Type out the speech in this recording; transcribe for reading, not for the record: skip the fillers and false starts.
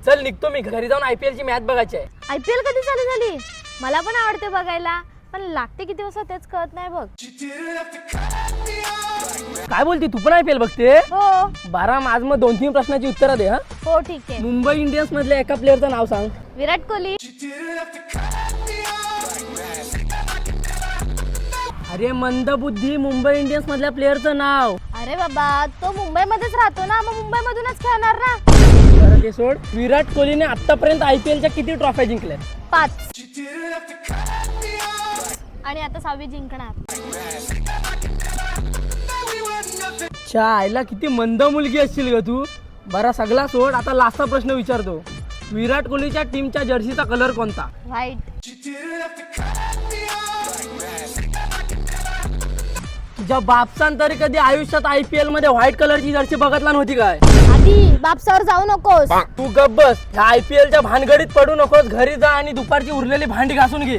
चल निघतो मी, घरी जाऊन IPL ची मॅच बघायची आहे. IPL कधी चालू झाली? मला पण आवडते बघायला, पण लागते किती वाजता तेच कळत नाही बघ. काय बोलते, तू पण IPL बघते? हो बारा, आज मग 2-3 प्रश्नाची उत्तरं दे. हा, हो ठीक आहे. मुंबई इंडियन्स मधल्या एका प्लेअरचं नाव सांग. विराट कोहली. अरे मंदबुद्धी, मुंबई इंडियन्स मधल्या प्लेअरचं नाव. अरे बाबा, तो मुंबईमध्येच राहतो ना, मग मुंबईमधूनच खेळणार ना. बरं ते सोड. विराट कोहलीने आतापर्यंत IPLच्या किती ट्रॉफ्या जिंकल्या? 5. आणि आता 6वी जिंकणार. आईला किती मंद मुलगी असशील ग तू. बरा सगळा सोड, आता लास्टचा प्रश्न विचारतो. विराट कोहलीच्या टीमच्या जर्सीचा कलर कोणता? व्हाईट. तुझ्या बापसान तरी कधी आयुष्यात IPL मध्ये व्हाईट कलरची जर्सी बघतला नव्हती काय? आधी बापसावर जाऊ नकोस. तू गप्प बस. ह्या IPLच्या भानगडीत पडू नकोस. घरी जा आणि दुपारची उरलेली भांडी घासून घे.